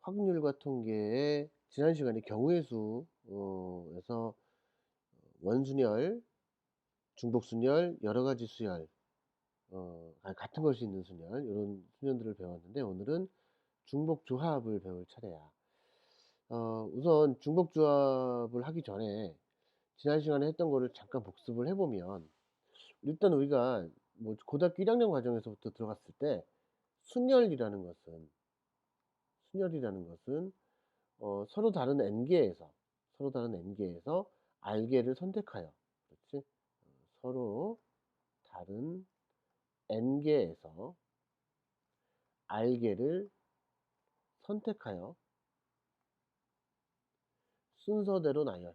확률과 통계의 지난 시간에 경우의 수 에서 원순열, 중복순열, 여러 가지 수열, 같은 것이 있는 순열, 요런 수열들을 배웠는데, 오늘은 중복조합을 배울 차례야. 우선 중복조합을 하기 전에 지난 시간에 했던 거를 잠깐 복습을 해 보면, 일단 우리가 뭐 고등학교 1 학년 과정에서부터 들어갔을 때 순열이라는 것은 순열이라는 것은 서로 다른 n개에서 r개를 선택하여, 그렇지? 서로 다른 n개에서 r개를 선택하여 순서대로 나열.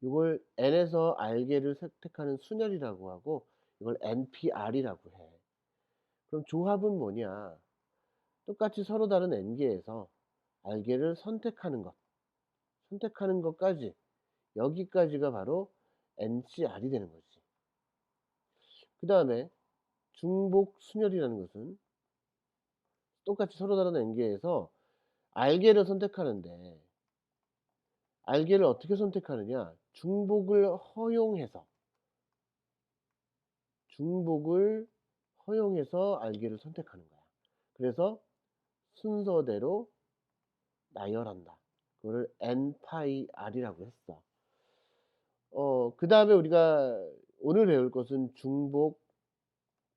이걸 n에서 r개를 선택하는 순열이라고 하고, 이걸 npr이라고 해. 그럼 조합은 뭐냐? 똑같이 서로 다른 n개에서 r개를 선택하는 것까지, 여기까지가 바로 ncr이 되는 거지. 그 다음에 중복 순열이라는 것은 똑같이 서로 다른 n개에서 r개를 선택하는데, r개를 어떻게 선택하느냐? 중복을 허용해서 r개를 선택하는 거야. 그래서 순서대로 나열한다. 그거를 n파이 r이라고 했어. 그 다음에 우리가 오늘 배울 것은 중복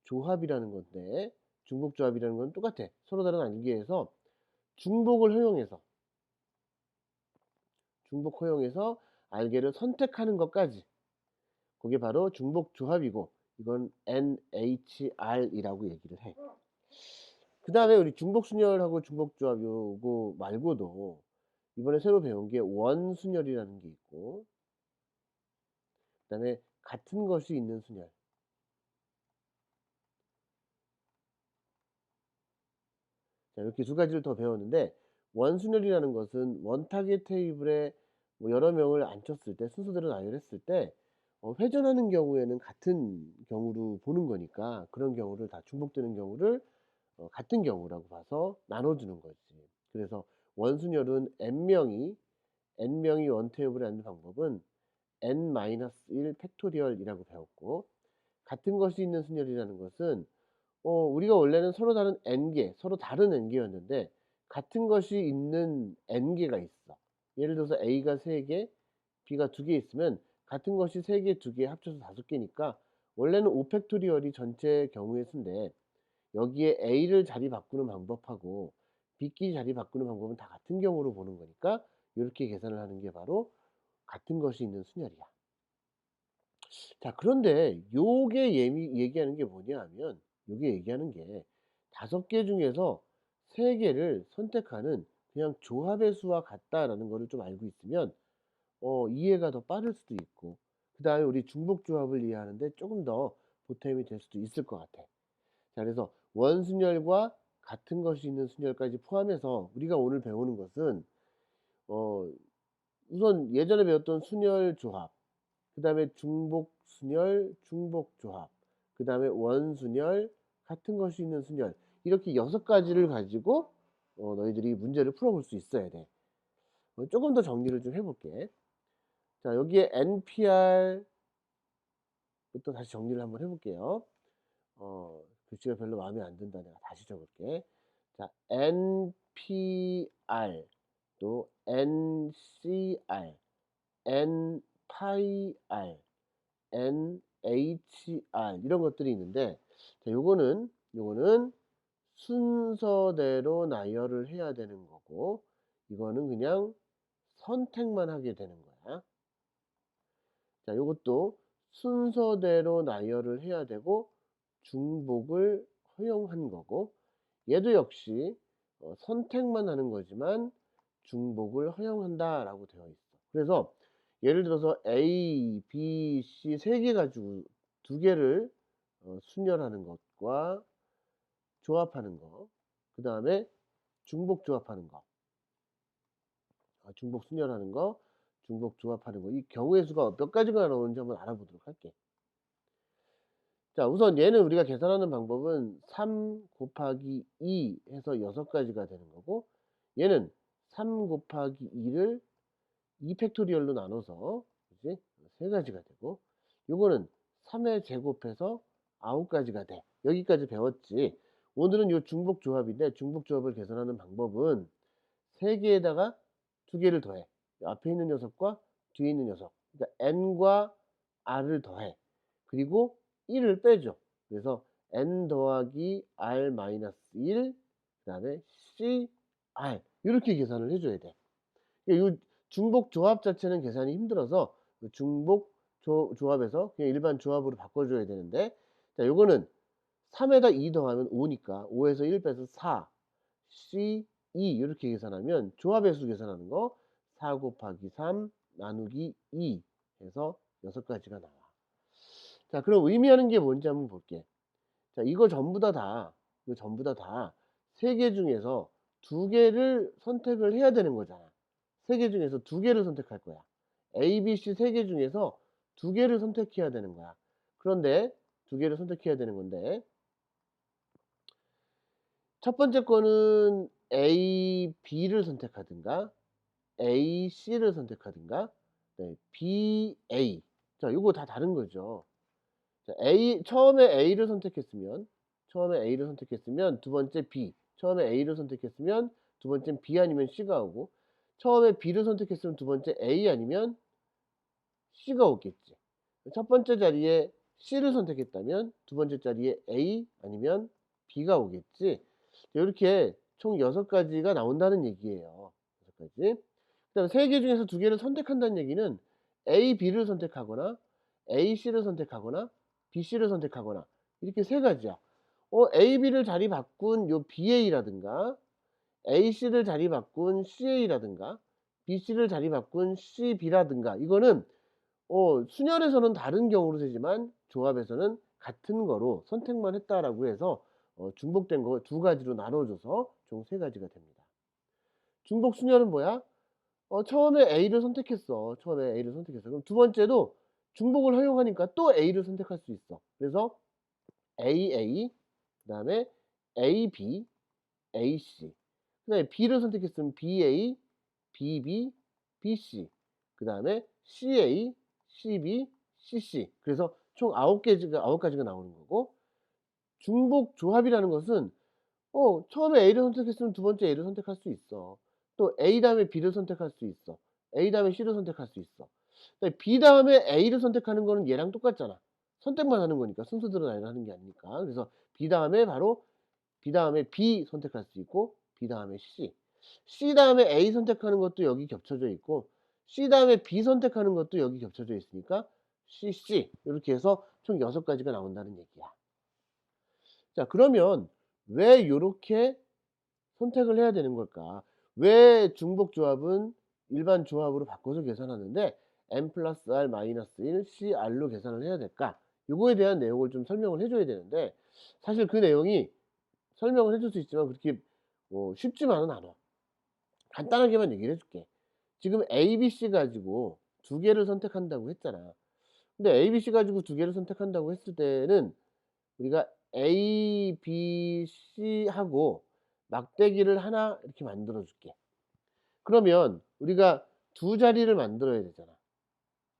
조합이라는 건데, 중복 조합이라는 건 똑같아. 서로 다른 r개에서 중복을 허용해서 r개를 선택하는 것까지, 그게 바로 중복 조합이고, 이건 NHR이라고 얘기를 해. 그 다음에 우리 중복 순열하고 중복 조합 요거 말고도 이번에 새로 배운 게 원순열이라는 게 있고, 그 다음에 같은 것이 있는 순열. 자, 이렇게 두 가지를 더 배웠는데, 원순열이라는 것은 원타겟 테이블에 뭐 여러 명을 앉혔을 때, 순서대로 나열했을 때 회전하는 경우에는 같은 경우로 보는 거니까, 그런 경우를 다 중복되는 경우를 같은 경우라고 봐서 나눠주는 거지. 그래서 원순열은 n명이 원 테이블에 앉는 방법은 n-1 팩토리얼이라고 배웠고, 같은 것이 있는 순열이라는 것은 우리가 원래는 서로 다른 n개였는데 같은 것이 있는 n개가 있어. 예를 들어서 a가 3개, b가 2개 있으면 같은 것이 3개, 2개 합쳐서 5개니까 원래는 5 팩토리얼이 전체 경우의 수인데, 여기에 a를 자리 바꾸는 방법하고 b끼리 자리 바꾸는 방법은 다 같은 경우로 보는 거니까, 이렇게 계산을 하는 게 바로 같은 것이 있는 순열이야. 자, 그런데 요게 얘기하는 게 뭐냐 하면, 요게 얘기하는 게 5개 중에서 3개를 선택하는 그냥 조합의 수와 같다라는 거를 좀 알고 있으면 이해가 더 빠를 수도 있고, 그 다음에 우리 중복 조합을 이해하는데 조금 더 보탬이 될 수도 있을 것 같아. 자, 그래서 원순열과 같은 것이 있는 순열까지 포함해서 우리가 오늘 배우는 것은 어 우선 예전에 배웠던 순열 조합, 그 다음에 중복 순열, 중복 조합, 그 다음에 원순열, 같은 것이 있는 순열, 이렇게 6가지를 가지고 너희들이 문제를 풀어볼 수 있어야 돼. 조금 더 정리를 좀 해볼게. 자, 여기에 NPR부터 다시 정리를 한번 해볼게요. 글씨가 별로 마음에 안 든다. 내가 다시 적을게. 자, NPR, 또 NCR, NPR, NHR, 이런 것들이 있는데, 자, 요거는 순서대로 나열을 해야 되는 거고, 이거는 그냥 선택만 하게 되는 거야. 자, 요것도 순서대로 나열을 해야 되고 중복을 허용한 거고, 얘도 역시 선택만 하는 거지만 중복을 허용한다 라고 되어 있어. 그래서 예를 들어서 A, B, C 3개 가지고 2개를 순열하는 것과 조합하는 거, 그 다음에 중복 조합하는 거, 중복 순열하는 거, 중복 조합하는 거, 이 경우의 수가 몇 가지가 나오는지 한번 알아보도록 할게. 자, 우선 얘는 우리가 계산하는 방법은 3 곱하기 2 해서 6 가지가 되는 거고, 얘는 3 곱하기 2를 2 팩토리얼로 나눠서, 그지? 3 가지가 되고, 요거는 3에 제곱해서 9 가지가 돼. 여기까지 배웠지. 오늘은 요 중복 조합인데, 중복 조합을 계산하는 방법은 3 개에다가 2 개를 더해. 앞에 있는 녀석과 뒤에 있는 녀석. 그러니까 n과 r을 더해. 그리고 1을 빼줘. 그래서 n 더하기 r 마이너스 1, 그다음에 cr 요렇게 계산을 해 줘야 돼. 요 중복 조합 자체는 계산이 힘들어서 그 중복 조합에서 그냥 일반 조합으로 바꿔 줘야 되는데, 자, 요거는 3에다 2 더하면 5 니까 5에서 1 빼서 4, C, 2 요렇게 계산하면 조합의 수 계산하는 거 4 곱하기 3 나누기 2 해서 6 가지가 나와. 자, 그럼 의미하는 게 뭔지 한번 볼게. 자, 이거 전부 이거 전부 다 3개 중에서 2 개를 선택을 해야 되는 거잖아. 3개 중에서 2 개를 선택할 거야. A, B, C 3개 중에서 2 개를 선택해야 되는 거야. 그런데 2 개를 선택해야 되는 건데, 첫 번째 거는 A, B를 선택하든가 A, C를 선택하든가, 네, B, A. 자, 요거 다 다른 거죠. 자, 처음에 A를 선택했으면 두 번째 B, 처음에 A를 선택했으면 두 번째는 B 아니면 C가 오고, 처음에 B를 선택했으면 두 번째 A 아니면 C가 오겠지. 첫 번째 자리에 C를 선택했다면 두 번째 자리에 A 아니면 B가 오겠지. 이렇게 총 6가지가 나온다는 얘기예요. 6가지. 그다음에 3개 중에서 2 개를 선택한다는 얘기는 A, B를 선택하거나 A, C를 선택하거나 B, C를 선택하거나 이렇게 3가지야. A, B를 자리 바꾼 요 BA라든가 A, C를 자리 바꾼 CA라든가 B, C를 자리 바꾼 CB라든가, 이거는 순열에서는 다른 경우로 되지만 조합에서는 같은 거로 선택만 했다라고 해서 중복된 거 2가지로 나눠줘서 총 3가지가 됩니다. 중복 순열은 뭐야? 처음에 A를 선택했어. 처음에 A를 선택했어. 그럼 두 번째도 중복을 허용하니까 또 A를 선택할 수 있어. 그래서 AA, 그다음에 AB, AC. 그다음에 B를 선택했으면 BA, BB, BC. 그다음에 CA, CB, CC. 그래서 총 9가지가 나오는 거고, 중복 조합이라는 것은 처음에 A를 선택했으면 두 번째 A를 선택할 수 있어. 또 A 다음에 B를 선택할 수 있어. A 다음에 C를 선택할 수 있어. 근데 B 다음에 A를 선택하는 거는 얘랑 똑같잖아. 선택만 하는 거니까, 순서대로 하는 게 아니니까. 그래서 B 다음에 B 선택할 수 있고, B 다음에 C. C 다음에 A 선택하는 것도 여기 겹쳐져 있고, C 다음에 B 선택하는 것도 여기 겹쳐져 있으니까 CC. 이렇게 해서 총 6가지가 나온다는 얘기야. 자, 그러면 왜 요렇게 선택을 해야 되는 걸까? 왜 중복 조합은 일반 조합으로 바꿔서 계산하는데 n 플러스 r 마이너스 1 CR로 계산을 해야 될까? 요거에 대한 내용을 좀 설명을 해 줘야 되는데, 사실 그 내용이 설명을 해줄 수 있지만 그렇게 쉽지만은 않아. 간단하게만 얘기를 해 줄게. 지금 A, B, C 가지고 2 개를 선택한다고 했잖아. 근데 A, B, C 가지고 2 개를 선택한다고 했을 때는 우리가 A, B, C 하고 막대기를 하나 이렇게 만들어 줄게. 그러면 우리가 두 자리를 만들어야 되잖아.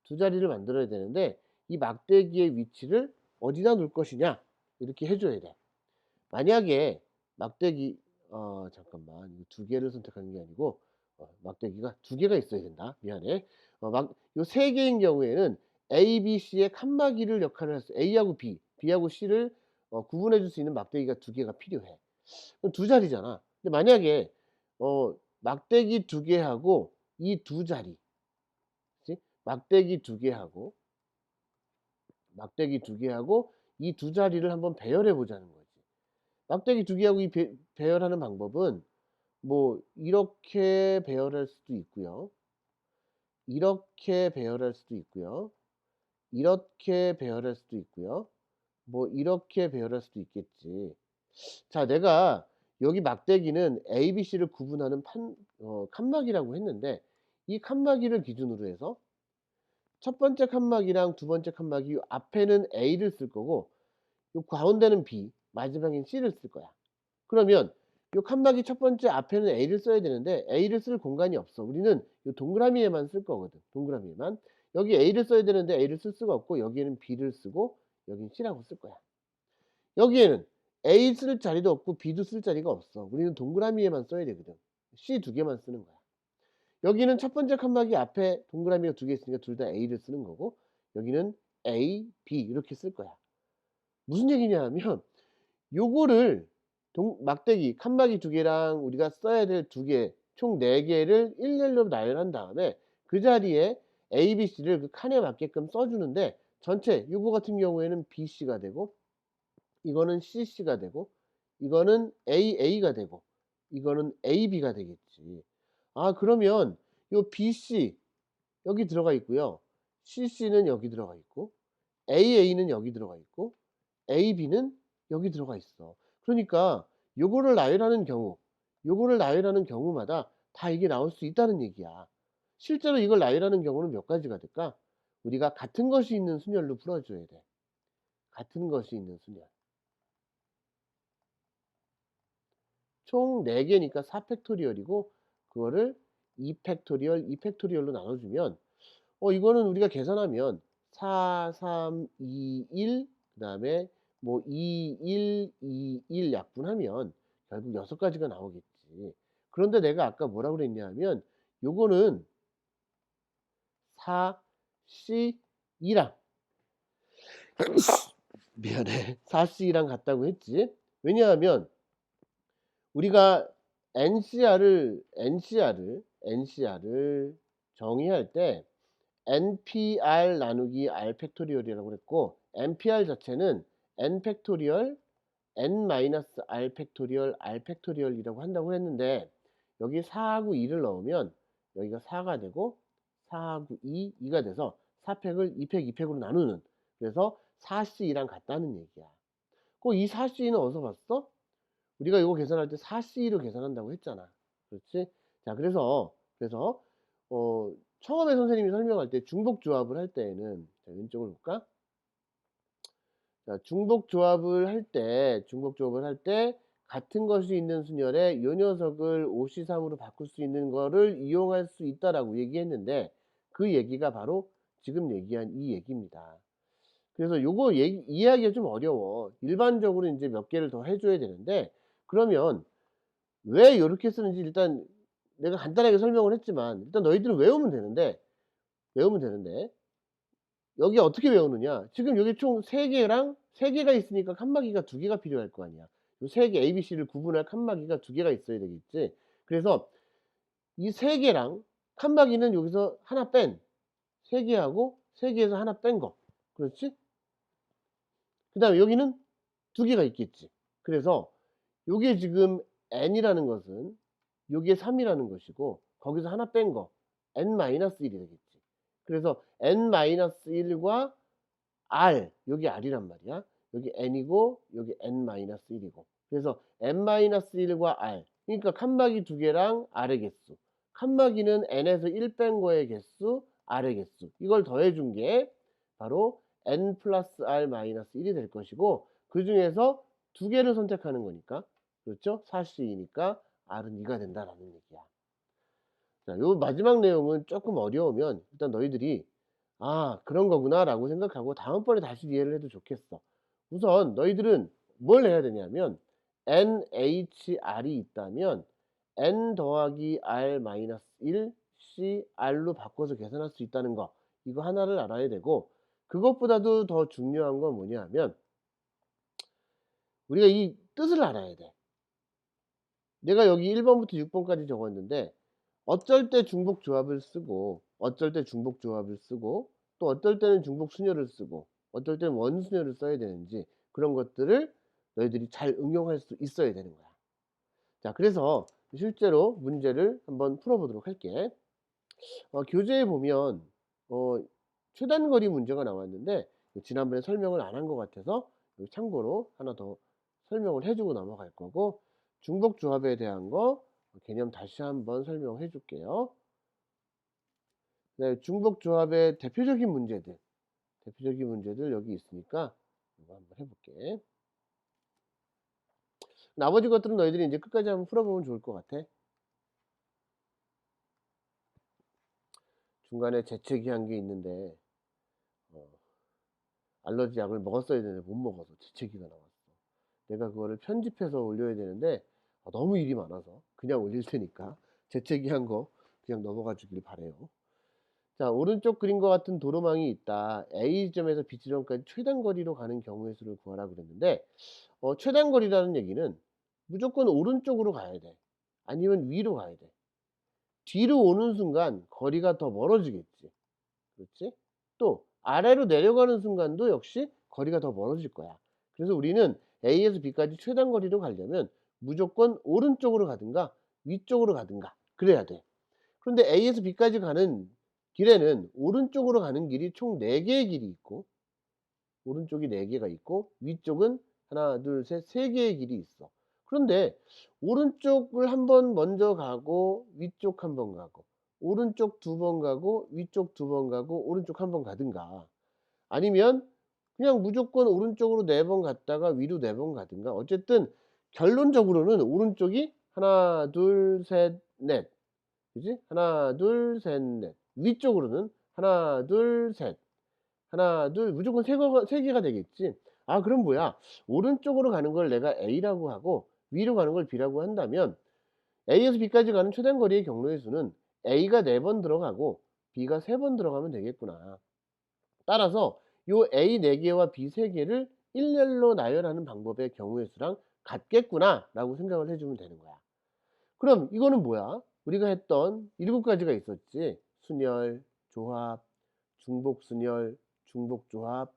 두 자리를 만들어야 되는데 이 막대기의 위치를 어디다 놓을 것이냐 이렇게 해 줘야 돼. 만약에 막대기 잠깐만, 이거 두 개를 선택하는 게 아니고 막대기가 두 개가 있어야 된다. 미안해. 막 요 세 개인 경우에는 A, B, C의 칸막이를 역할을 할 수, A하고 B, B하고 C를 구분해 줄 수 있는 막대기가 두 개가 필요해. 그럼 두 자리잖아. 근데 만약에 막대기 두 개하고 이 두 자리, 그치? 막대기 두 개하고 이 두 자리를 한번 배열해 보자는 거지. 막대기 두 개하고 이 배열하는 방법은 뭐 이렇게 배열할 수도 있고요. 이렇게 배열할 수도 있고요. 이렇게 배열할 수도 있고요. 뭐 이렇게 배열할 수도 있겠지. 자, 내가 여기 막대기는 A, B, C를 구분하는 칸막이라고 했는데, 이 칸막이를 기준으로 해서 첫 번째 칸막이랑 두 번째 칸막이 앞에는 A를 쓸 거고 요 가운데는 B, 마지막엔 C를 쓸 거야. 그러면 요 칸막이 첫 번째 앞에는 A를 써야 되는데 A를 쓸 공간이 없어. 우리는 요 동그라미에만 쓸 거거든. 동그라미에만. 여기 A를 써야 되는데 A를 쓸 수가 없고 여기에는 B를 쓰고 여긴 C라고 쓸 거야. 여기에는 A 쓸 자리도 없고 B도 쓸 자리가 없어. 우리는 동그라미에만 써야 되거든. C 두 개만 쓰는 거야. 여기는 첫 번째 칸막이 앞에 동그라미가 두 개 있으니까 둘 다 A를 쓰는 거고 여기는 A, B 이렇게 쓸 거야. 무슨 얘기냐 하면 요거를 막대기 칸막이 두 개랑 우리가 써야 될 두 개 총 4개를 일렬로 나열한 다음에 그 자리에 A, B, C를 그 칸에 맞게끔 써 주는데 전체 요거 같은 경우에는 BC가 되고 이거는 CC가 되고 이거는 AA가 되고 이거는 AB가 되겠지. 아 그러면 요 BC 여기 들어가 있고요. CC는 여기 들어가 있고 AA는 여기 들어가 있고 AB는 여기 들어가 있어. 그러니까 요거를 나열하는 경우 요거를 나열하는 경우마다 다 이게 나올 수 있다는 얘기야. 실제로 이걸 나열하는 경우는 몇 가지가 될까? 우리가 같은 것이 있는 순열로 풀어 줘야 돼. 같은 것이 있는 순열. 총 4 개니까 4 팩토리얼이고 그거를 2 팩토리얼, 2 팩토리얼로 나눠 주면 이거는 우리가 계산하면 4, 3, 2, 1 그다음에 뭐 2, 1, 2, 1 약분하면 결국 6 가지가 나오겠지. 그런데 내가 아까 뭐라 그랬냐 하면 요거는 4, C, 2랑 미안해. 4, C랑 같다고 했지. 왜냐하면 우리가 NCR을 정의할 때 NPR 나누기 R 팩토리얼이라고 그랬고 NPR 자체는 N 팩토리얼 N 마이너스 R 팩토리얼 R 팩토리얼이라고 한다고 했는데 여기 4하고 2를 넣으면 여기가 4가 되고 4하고 2, 2가 돼서 4팩을 2팩, 2팩으로 나누는 그래서 4C랑 같다는 얘기야. 그 이 4C는 어디서 봤어? 우리가 이거 계산할 때 4C로 계산한다고 했잖아. 그렇지? 자, 그래서 처음에 선생님이 설명할 때 중복 조합을 할 때에는 자, 왼쪽으로 볼까? 자, 중복 조합을 할 때 같은 것이 있는 순열에 요 녀석을 5C3으로 바꿀 수 있는 거를 이용할 수 있다라고 얘기했는데 그 얘기가 바로 지금 얘기한 이 얘기입니다. 그래서 요거 이해하기가 좀 어려워. 일반적으로 이제 몇 개를 더 해줘야 되는데 그러면 왜 요렇게 쓰는지 일단 내가 간단하게 설명을 했지만 일단 너희들은 외우면 되는데 여기 어떻게 외우느냐. 지금 여기 총 3개랑 3개가 있으니까 칸막이가 2개가 필요할 거 아니야. 요 3개 ABC를 구분할 칸막이가 2개가 있어야 되겠지. 그래서 이 3개랑 칸막이는 여기서 하나 뺀 3개하고 3개에서 하나 뺀 거. 그렇지? 그다음에 여기는 2개가 있겠지. 그래서 요게 지금 n이라는 것은 요게 3이라는 것이고 거기서 하나 뺀 거 n-1이 되겠지. 그래서 n-1과 r 여기 r이란 말이야. 여기 n이고 여기 n-1이고 그래서 n-1과 r 그러니까 칸막이 2개랑 r의 개수 칸막이는 n에서 1 뺀 거의 개수 r의 개수 이걸 더해 준 게 바로 n 플러스 r 마이너스 1이 될 것이고 그 중에서 2개를 선택하는 거니까 그렇죠? 4C이니까 R은 2가 된다라는 얘기야. 자, 요 마지막 내용은 조금 어려우면 일단 너희들이 아 그런 거구나 라고 생각하고 다음번에 다시 이해를 해도 좋겠어. 우선 너희들은 뭘 해야 되냐면 NHR이 있다면 N 더하기 R 마이너스 1 CR로 바꿔서 계산할 수 있다는 거 이거 하나를 알아야 되고 그것보다도 더 중요한 건 뭐냐 하면 우리가 이 뜻을 알아야 돼. 내가 여기 1 번부터 6 번까지 적었는데 어쩔 때 중복 조합을 쓰고 어쩔 때 중복 조합을 쓰고 또 어떨 때는 중복 순열을 쓰고 어떨 때는 원순열을 써야 되는지 그런 것들을 너희들이 잘 응용할 수 있어야 되는 거야. 자, 그래서 실제로 문제를 한번 풀어 보도록 할게. 교재에 보면 어 최단거리 문제가 나왔는데 지난번에 설명을 안 한 것 같아서 참고로 하나 더 설명을 해 주고 넘어갈 거고 중복 조합에 대한 거 개념 다시 한번 설명해 줄게요. 네, 중복 조합의 대표적인 문제들 여기 있으니까 이거 한번 해볼게. 나머지 것들은 너희들이 이제 끝까지 한번 풀어보면 좋을 것 같아. 중간에 재채기 한 게 있는데 어, 알러지 약을 먹었어야 되는데 못 먹어서 재채기가 나왔어. 내가 그거를 편집해서 올려야 되는데 너무 일이 많아서 그냥 올릴 테니까 재채기 한 거 그냥 넘어가 주길 바래요. 자, 오른쪽 그림과 같은 도로망이 있다. A 지점에서 B 지점까지 최단 거리로 가는 경우의 수를 구하라 그랬는데 최단 거리라는 얘기는 무조건 오른쪽으로 가야 돼. 아니면 위로 가야 돼. 뒤로 오는 순간 거리가 더 멀어지겠지. 그렇지? 또 아래로 내려가는 순간도 역시 거리가 더 멀어질 거야. 그래서 우리는 A에서 B까지 최단 거리로 가려면 무조건 오른쪽으로 가든가 위쪽으로 가든가 그래야 돼. 그런데 A에서 B까지 가는 길에는 오른쪽으로 가는 길이 총 4개의 길이 있고, 오른쪽이 4개가 있고 위쪽은 하나 둘 셋 3개의 길이 있어. 그런데 오른쪽을 한 번 먼저 가고 위쪽 한 번 가고 오른쪽 2번 가고 위쪽 2번 가고 오른쪽 한 번 가든가, 아니면 그냥 무조건 오른쪽으로 4번 갔다가 위로 4번 가든가, 어쨌든 결론적으로는 오른쪽이 하나 둘 셋 넷, 그지? 하나 둘 셋 넷, 위쪽으로는 하나 둘 셋, 하나 둘, 무조건 세 개가 되겠지. 아, 그럼 뭐야, 오른쪽으로 가는 걸 내가 A라고 하고 위로 가는 걸 B라고 한다면 A에서 B까지 가는 최단 거리의 경로의 수는 A가 4번 들어가고 B가 3번 들어가면 되겠구나. 따라서 요 A 4개와 B 3개를 일렬로 나열하는 방법의 경우의 수랑 같겠구나 라고 생각을 해주면 되는 거야. 그럼 이거는 뭐야? 우리가 했던 7가지가 있었지. 순열, 조합, 중복순열, 중복조합,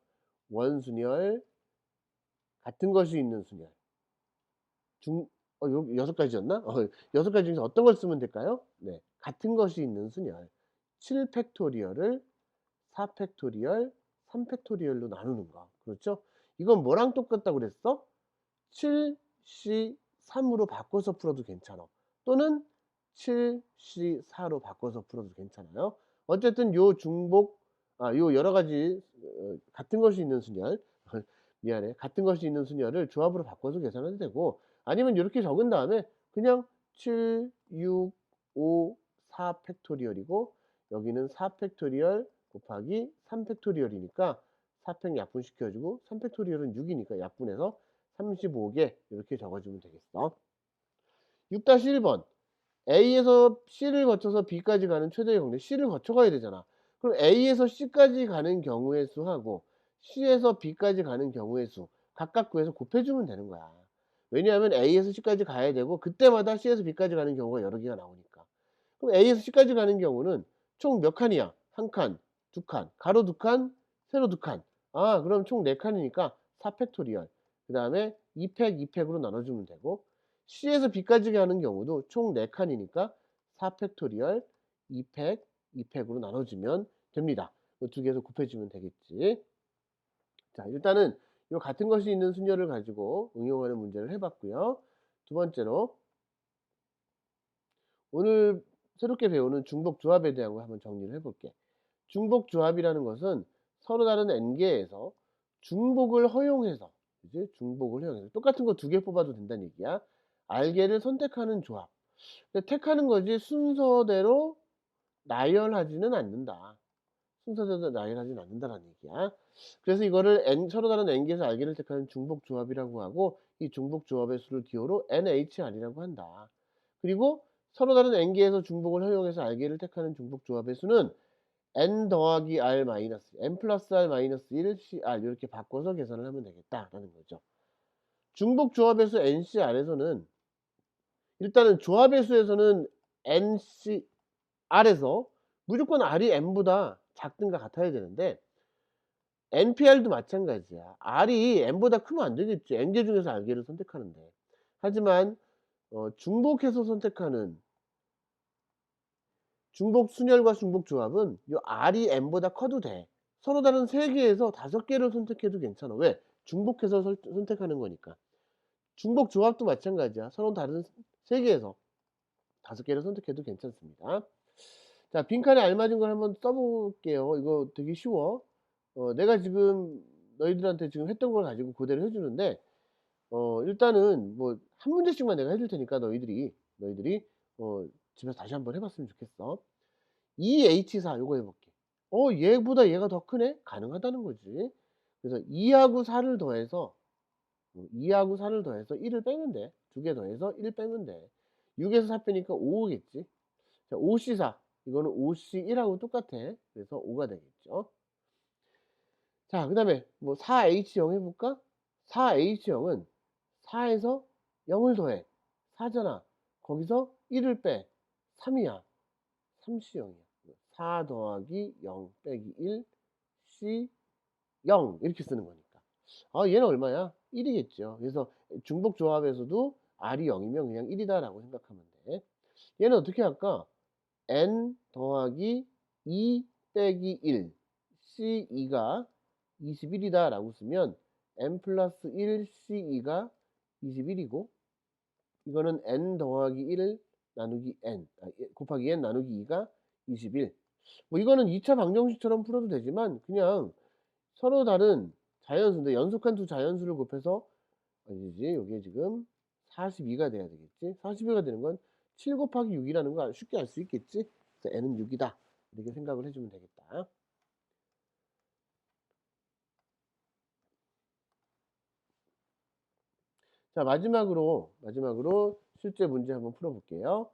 원순열, 같은 것이 있는 순열. 요 6가지였나? 6가지 중에서 어떤 걸 쓰면 될까요? 네. 같은 것이 있는 순열. 7팩토리얼을 4팩토리얼, 3팩토리얼로 나누는 거. 그렇죠? 이건 뭐랑 똑같다고 그랬어? 7C3으로 바꿔서 풀어도 괜찮아. 또는 7C4로 바꿔서 풀어도 괜찮아요. 어쨌든 요 여러 가지 같은 것이 있는 순열, 미안해. 같은 것이 있는 순열을 조합으로 바꿔서 계산해도 되고, 아니면 이렇게 적은 다음에 그냥 7, 6, 5, 4 팩토리얼이고 여기는 4 팩토리얼 곱하기 3 팩토리얼이니까 4팩 약분시켜 주고 3 팩토리얼은 6이니까 약분해서 35개 이렇게 적어주면 되겠어. 6-1번 A에서 C를 거쳐서 B까지 가는 최대의 경로, C를 거쳐가야 되잖아. 그럼 A에서 C까지 가는 경우의 수하고 C에서 B까지 가는 경우의 수 각각 구해서 곱해주면 되는 거야. 왜냐하면 A에서 C까지 가야 되고 그때마다 C에서 B까지 가는 경우가 여러 개가 나오니까. 그럼 A에서 C까지 가는 경우는 총 몇 칸이야? 한 칸, 두 칸, 가로 두 칸, 세로 두 칸. 아, 그럼 총 4칸이니까 4팩토리얼. 그 다음에 2팩, 2팩으로 나눠주면 되고, C에서 B까지 가는 경우도 총 4칸이니까 4팩토리얼, 2팩, 2팩으로 나눠주면 됩니다. 두 개에서 곱해주면 되겠지. 자, 일단은 이 같은 것이 있는 순열을 가지고 응용하는 문제를 해봤고요. 두 번째로 오늘 새롭게 배우는 중복조합에 대한 거 한번 정리를 해볼게. 중복조합이라는 것은 서로 다른 n개에서 중복을 허용해서, 그지? 중복을 허용해서 똑같은 거 2개 뽑아도 된다는 얘기야. 알개를 선택하는 조합. 근데 택하는 거지 순서대로 나열하지는 않는다. 순서대로 나열하지는 않는다라는 얘기야. 그래서 이거를 서로 다른 n개에서 알개를 택하는 중복조합이라고 하고, 이 중복조합의 수를 기호로 NHR이라고 한다. 그리고 서로 다른 n개에서 중복을 허용해서 알개를 택하는 중복조합의 수는 n 더하기 r 마이너스 n 플러스 r 마이너스 1 cr 이렇게 바꿔서 계산을 하면 되겠다라는 거죠. 중복조합의 수 ncr에서는 일단은 조합의 수에서는 ncr에서 무조건 r이 n보다 작든가 같아야 되는데 npr도 마찬가지야. r이 n보다 크면 안 되겠지. n개 중에서 r개를 선택하는데. 하지만 중복해서 선택하는 중복 순열과 중복 조합은 요 r이 n보다 커도 돼. 서로 다른 3개에서 5개를 선택해도 괜찮아. 왜? 중복해서 선택하는 거니까. 중복 조합도 마찬가지야. 서로 다른 3개에서 5개를 선택해도 괜찮습니다. 자, 빈칸에 알맞은 걸 한번 써볼게요. 이거 되게 쉬워. 내가 지금 너희들한테 지금 했던 걸 가지고 그대로 해 주는데 일단은 뭐 한 문제씩만 내가 해줄 테니까 너희들이 집에서 다시 한번 해 봤으면 좋겠어. 2H4 요거 해 볼게. 얘보다 얘가 더 크네? 가능하다는 거지. 그래서 2 하고 4를 더해서 2 하고 4를 더해서 1을 빼면 돼. 2개 더해서 1 빼면 돼. 6 에서 4 빼니까 5 겠지. 자, 5C4 이거는 5C1 하고 똑같아. 그래서 5가 되겠죠. 자, 그다음에 뭐 4H0 해 볼까? 4H0은 4에서 0을 더해. 4잖아. 거기서 1을 빼. 3이야. 3C0이야. 4 더하기 0 빼기 1 C 0 이렇게 쓰는 거니까. 얘는 얼마야? 1 이겠죠. 그래서 중복 조합에서도 R이 0이면 그냥 1 이다라고 생각하면 돼. 얘는 어떻게 할까? N 더하기 2 빼기 1 C2가 21 이다라고 쓰면 N 플러스 1 C2가 21이고 이거는 N 더하기 1 나누기 N 곱하기 N 나누기 2가 21. 뭐 이거는 2차 방정식처럼 풀어도 되지만 그냥 서로 다른 자연수인데 연속한 두 자연수를 곱해서 아니지 요게 지금 42가 돼야 되겠지. 42가 되는 건 7 곱하기 6이라는 거 쉽게 알 수 있겠지. 그래서 n은 6이다. 이렇게 생각을 해 주면 되겠다. 자, 마지막으로 실제 문제 한번 풀어 볼게요.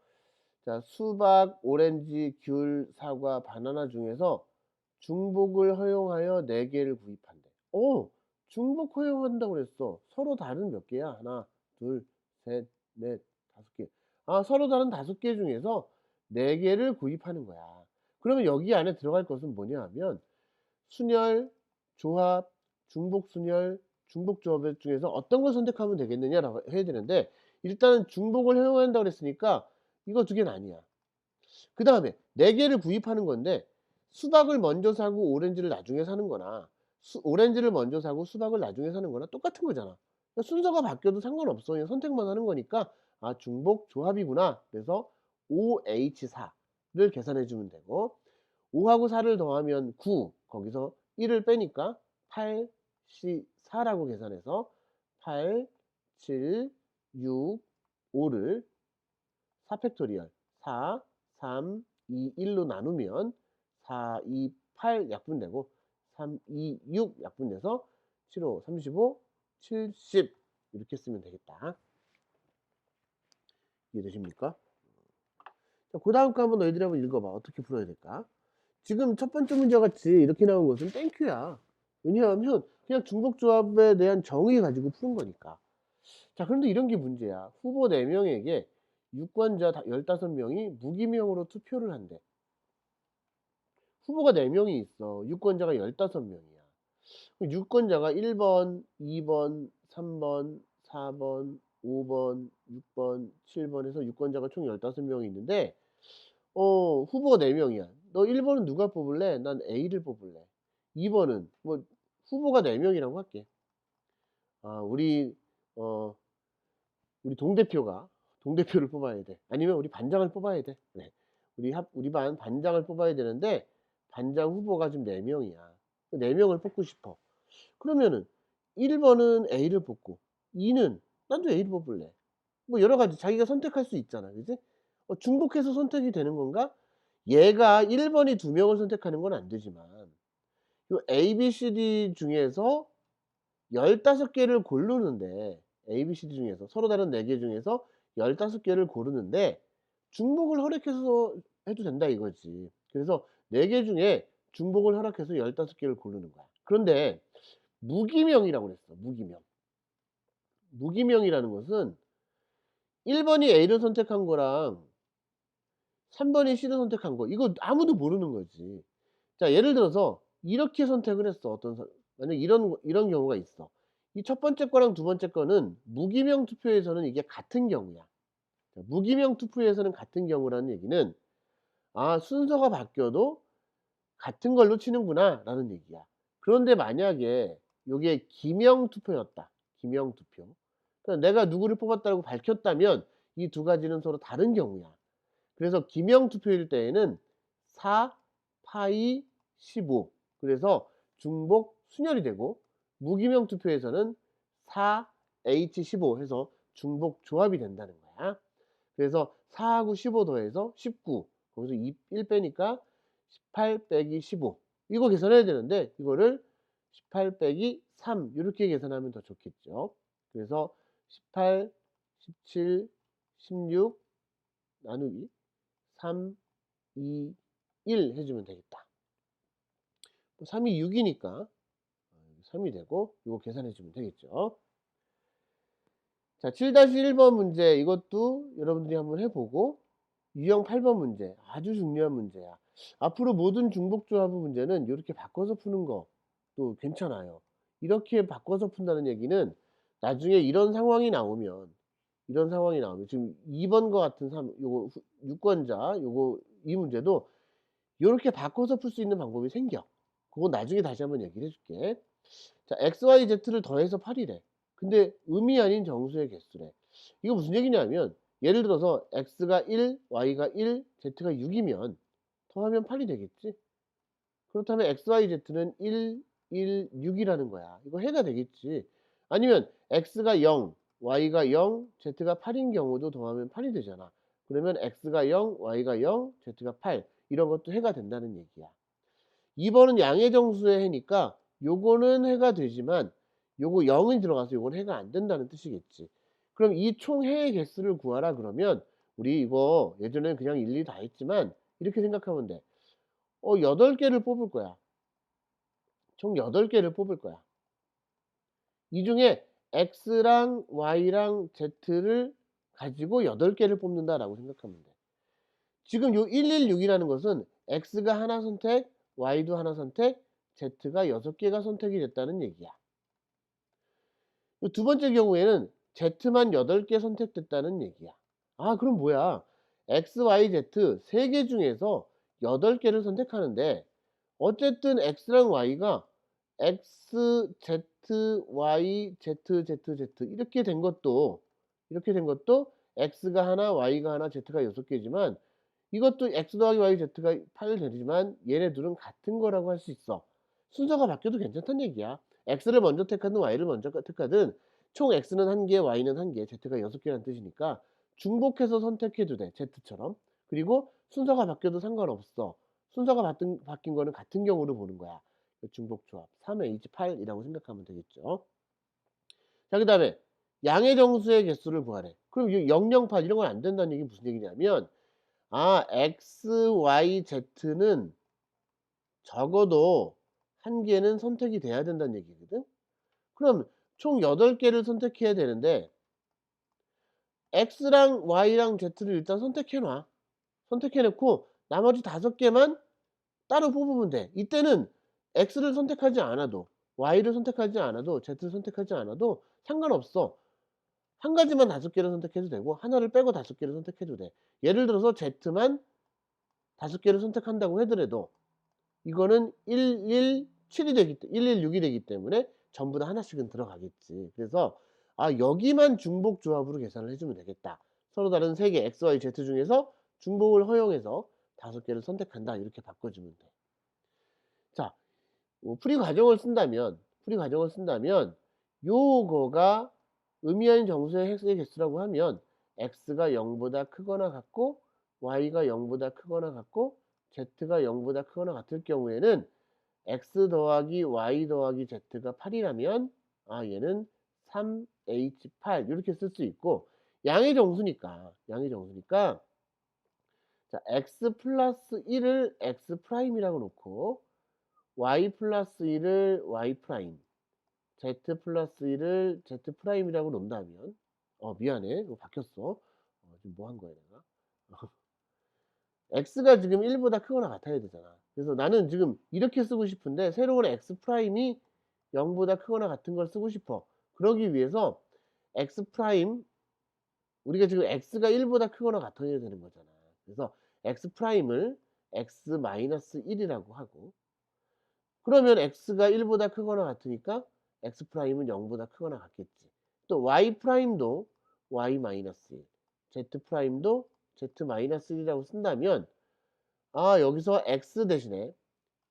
자, 수박, 오렌지, 귤, 사과, 바나나 중에서 중복을 허용하여 4 개를 구입한대. 중복 허용한다고 그랬어. 서로 다른 몇 개야? 하나, 둘, 셋, 넷, 5 개. 서로 다른 5개 중에서 4 개를 구입하는 거야. 그러면 여기 안에 들어갈 것은 뭐냐 하면 순열, 조합, 중복 순열, 중복 조합 중에서 어떤 걸 선택하면 되겠느냐라고 해야 되는데 일단은 중복을 허용한다고 그랬으니까 이거 2 개는 아니야. 그다음에 4 개를 구입하는 건데 수박을 먼저 사고 오렌지를 나중에 사는 거나 오렌지를 먼저 사고 수박을 나중에 사는 거나 똑같은 거잖아. 그러니까 순서가 바뀌어도 상관없어. 그냥 선택만 하는 거니까 중복 조합이구나. 그래서 OH4를 계산해 주면 되고 5 하고 4를 더하면 9 거기서 1을 빼니까 8C4라고 계산해서 8, 7, 6, 5를 4 팩토리얼 4, 3, 2, 1로 나누면 4, 2, 8 약분되고 3, 2, 6 약분돼서 7, 5, 35, 70 이렇게 쓰면 되겠다. 이해되십니까? 자, 그다음 거 한번 너희들이 한번 읽어봐. 어떻게 풀어야 될까? 지금 첫 번째 문제 같이 이렇게 나온 것은 땡큐야. 왜냐하면 그냥 중복조합에 대한 정의 가지고 푸는 거니까. 자, 그런데 이런 게 문제야. 후보 4명에게 유권자 15명이 무기명으로 투표를 한대. 후보가 4명이 있어. 유권자가 15명이야. 유권자가 1번, 2번, 3번, 4번, 5번, 6번, 7번 해서 유권자가 총 15명이 있는데 후보가 4명이야. 너 1번은 누가 뽑을래? 난 A를 뽑을래. 2번은 뭐 후보가 4명이라고 할게. 우리 어 우리 동대표를 뽑아야 돼. 아니면 우리 반장을 뽑아야 돼. 네. 우리 반 반장을 뽑아야 되는데 반장 후보가 지금 4명이야. 4명을 뽑고 싶어. 그러면은 1번은 A를 뽑고 2는 나도 A를 뽑을래. 뭐 여러 가지 자기가 선택할 수 있잖아. 그지? 중복해서 선택이 되는 건가? 얘가 1번이 2명을 선택하는 건 안 되지만 요 A, B, C, D 중에서 15개를 고르는데 A, B, C, D 중에서 서로 다른 4개 중에서 15개를 고르는데 중복을 허락해서 해도 된다 이거지. 그래서 4개 중에 중복을 허락해서 15개를 고르는 거야. 그런데 무기명이라고 그랬어. 무기명이라는 것은 1번이 A를 선택한 거랑 3번이 C를 선택한 거 이거 아무도 모르는 거지. 자, 예를 들어서 이렇게 선택을 했어. 만약 이런 경우가 있어. 이 첫 번째 거랑 두 번째 거는 무기명 투표에서는 이게 같은 경우야. 자, 무기명 투표에서는 같은 경우라는 얘기는 순서가 바뀌어도 같은 걸로 치는구나라는 얘기야. 그런데 만약에 요게 기명 투표였다. 기명 투표. 그러니까 내가 누구를 뽑았다고 밝혔다면 이 두 가지는 서로 다른 경우야. 그래서 기명 투표일 때에는 4, 파이, 15 그래서 중복 순열이 되고 무기명 투표에서는 4H15 해서 중복 조합이 된다는 거야. 그래서 4하고 15 더해서 19, 거기서 1 빼니까 18 빼기 15 이거 계산해야 되는데 이거를 18 빼기 3 이렇게 계산하면 더 좋겠죠. 그래서 18, 17, 16 나누기 3, 2, 1 해주면 되겠다. 3이 6이니까 3이 되고 이거 계산해 주면 되겠죠. 자, 7-1번 문제 이것도 여러분들이 한번 해보고 유형 8번 문제 아주 중요한 문제야. 앞으로 모든 중복조합 문제는 이렇게 바꿔서 푸는 것도 괜찮아요. 이렇게 바꿔서 푼다는 얘기는 나중에 이런 상황이 나오면 지금 2번과 같은 요거 유권자 요거 이 문제도 요렇게 바꿔서 풀 수 있는 방법이 생겨. 그건 나중에 다시 한번 얘기를 해 줄게. 자, XYZ를 더해서 8이래. 근데 음이 아닌 정수의 개수래. 이거 무슨 얘기냐면 예를 들어서 X가 1, Y가 1, Z가 6이면 더하면 8이 되겠지. 그렇다면 XYZ는 1, 1, 6이라는 거야. 이거 해가 되겠지. 아니면 X가 0, Y가 0, Z가 8인 경우도 더하면 8이 되잖아. 그러면 X가 0, Y가 0, Z가 8 이런 것도 해가 된다는 얘기야. 2번은 양의 정수의 해니까 요거는 해가 되지만 요거 0이 들어가서 요건 해가 안 된다는 뜻이겠지. 그럼 이 총 해의 개수를 구하라 그러면 우리 이거 예전에 그냥 일일이 다 했지만 이렇게 생각하면 돼. 8개를 뽑을 거야. 총 8개를 뽑을 거야. 이 중에 X랑 Y랑 Z를 가지고 8개를 뽑는다라고 생각하면 돼. 지금 요 116이라는 것은 X가 하나 선택, Y도 하나 선택, Z가 6개가 선택이 됐다는 얘기야. 요 두 번째 경우에는 Z만 8개 선택됐다는 얘기야. 아, 그럼 뭐야? X, Y, Z 3개 중에서 8개를 선택하는데 어쨌든 X랑 Y가 X, Z, Y, Z, Z, Z 이렇게 된 것도 X가 하나, Y가 하나, Z가 6개지만 이것도 X 더하기 Y, Z가 8 되지만 얘네 둘은 같은 거라고 할 수 있어. 순서가 바뀌어도 괜찮다는 얘기야. X를 먼저 택하든 Y를 먼저 택하든 총 X는 1개, Y는 1개, Z가 6개라는 뜻이니까 중복해서 선택해도 돼. Z처럼. 그리고 순서가 바뀌어도 상관없어. 순서가 바뀐 거는 같은 경우를 보는 거야. 중복조합 3H8이라고 생각하면 되겠죠. 자, 그 다음에 양의 정수의 개수를 구하래. 그럼 0, 8 이런 건 안 된다는 얘기 무슨 얘기냐면 X, Y, Z는 적어도 1개는 선택이 돼야 된다는 얘기거든. 그럼 총 8개를 선택해야 되는데 X랑 Y랑 Z를 일단 선택해 놔. 선택해 놓고 나머지 5개만 따로 뽑으면 돼. 이때는 X를 선택하지 않아도 Y를 선택하지 않아도 Z를 선택하지 않아도 상관없어. 한 가지만 5개를 선택해도 되고 하나를 빼고 5개를 선택해도 돼. 예를 들어서 Z만 5개를 선택한다고 하더라도 이거는 116이 되기 때문에 전부 다 하나씩은 들어가겠지. 그래서 여기만 중복 조합으로 계산을 해주면 되겠다. 서로 다른 3개 X, Y, Z 중에서 중복을 허용해서 5개를 선택한다. 이렇게 바꿔주면 돼. 자, 풀이 과정을 쓴다면 요거가 의미하는 정수의 획의 개수라고 하면 X가 0보다 크거나 같고 Y가 0보다 크거나 같고 Z가 0보다 크거나 같을 경우에는 X 더하기 Y 더하기 Z가 8이라면 얘는 3H8 이렇게 쓸 수 있고 양의 정수니까 자, X 플러스 1을 X 프라임이라고 놓고 Y 플러스 1을 Y 프라임 Z 플러스 1을 Z 프라임이라고 놓는다면 미안해 이거 바뀌었어. 지금 뭐 한 거야 내가. X가 지금 1보다 크거나 같아야 되잖아. 그래서 나는 지금 이렇게 쓰고 싶은데 새로운 X 프라임이 0보다 크거나 같은 걸 쓰고 싶어. 그러기 위해서 X 프라임 우리가 지금 X가 1보다 크거나 같아야 되는 거잖아. 그래서 X 프라임을 X 마이너스 1이라고 하고 그러면 X가 1보다 크거나 같으니까 X 프라임은 0보다 크거나 같겠지. 또 Y 프라임도 Y 마이너스 1, Z 프라임도 Z 마이너스 1이라고 쓴다면 여기서 X 대신에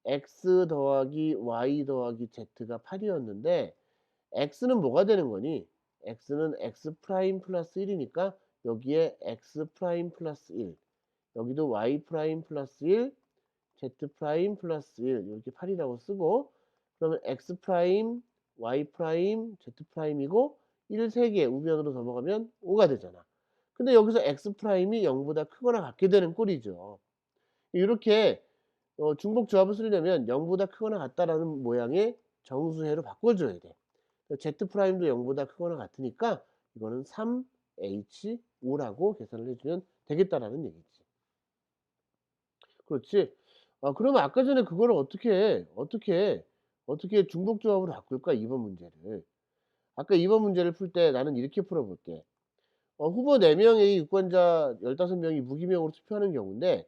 X 더하기 Y 더하기 Z가 8이었는데 x는 뭐가 되는 거니? x는 x 프라임 플러스 1이니까 여기에 x 프라임 플러스 1, 여기도 y 프라임 플러스 1, z 프라임 플러스 1 이렇게 8이라고 쓰고, 그러면 x 프라임, y 프라임, z 프라임이고 1 3개 우변으로 넘어가면 5가 되잖아. 근데 여기서 x 프라임이 0보다 크거나 같게 되는 꼴이죠. 이렇게 중복 조합을 쓰려면 0보다 크거나 같다라는 모양의 정수해로 바꿔줘야 돼. z 프라임도 0보다 크거나 같으니까 이거는 3h5라고 계산을 해주면 되겠다라는 얘기지. 그렇지? 그러면 아까 전에 그거를 어떻게 중복 조합으로 바꿀까? 2번 문제를. 아까 2번 문제를 풀 때 나는 이렇게 풀어볼게. 후보 4명의 유권자 15명이 무기명으로 투표하는 경우인데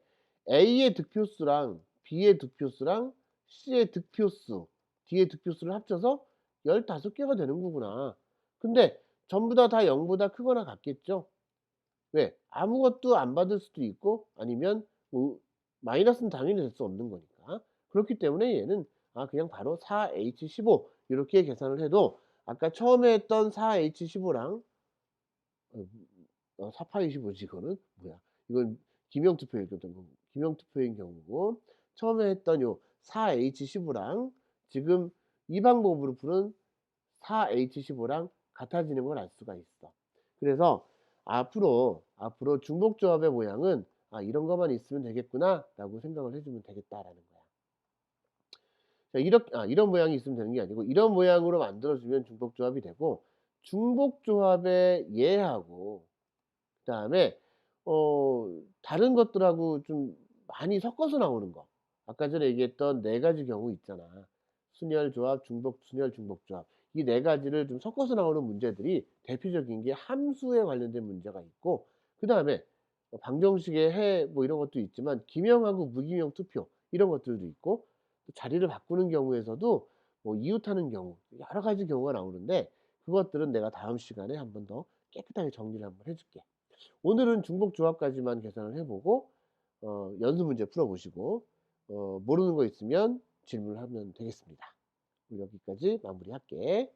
A의 득표수랑 B의 득표수랑 C의 득표수, D의 득표수를 합쳐서 15개가 되는 거구나. 근데 전부 다 0보다 크거나 같겠죠? 왜? 아무것도 안 받을 수도 있고 아니면 뭐 마이너스는 당연히 될 수 없는 거니까. 그렇기 때문에 얘는 그냥 바로 4H15 이렇게 계산을 해도 아까 처음에 했던 4H15랑 4파이십오지 이거는. 뭐야. 이건 기명투표일 경우, 기명투표인 경우고, 처음에 했던 요 4H15랑 지금 이 방법으로 푸는 4H15랑 같아지는 걸 알 수가 있어. 그래서 앞으로 중복조합의 모양은 '이런 것만 있으면 되겠구나.'라고 생각을 해 주면 되겠다라는 거야. 자, 이런 모양이 있으면 되는 게 아니고 이런 모양으로 만들어 주면 중복조합이 되고, 중복조합의 예하고 그다음에 다른 것들하고 좀 많이 섞어서 나오는 거. 아까 전에 얘기했던 4 가지 경우 있잖아. 순열 조합, 중복 순열, 중복 조합. 이 4 가지를 좀 섞어서 나오는 문제들이 대표적인 게 함수에 관련된 문제가 있고, 그다음에 방정식의 해 뭐 이런 것도 있지만 기명하고 무기명 투표 이런 것들도 있고, 또 자리를 바꾸는 경우에서도 뭐 이웃하는 경우 여러 가지 경우가 나오는데, 그것들은 내가 다음 시간에 한 번 더 깨끗하게 정리를 한번 해 줄게. 오늘은 중복 조합까지만 계산을 해 보고 연습 문제 풀어 보시고 모르는 거 있으면 질문을 하면 되겠습니다. 여기까지 마무리할게.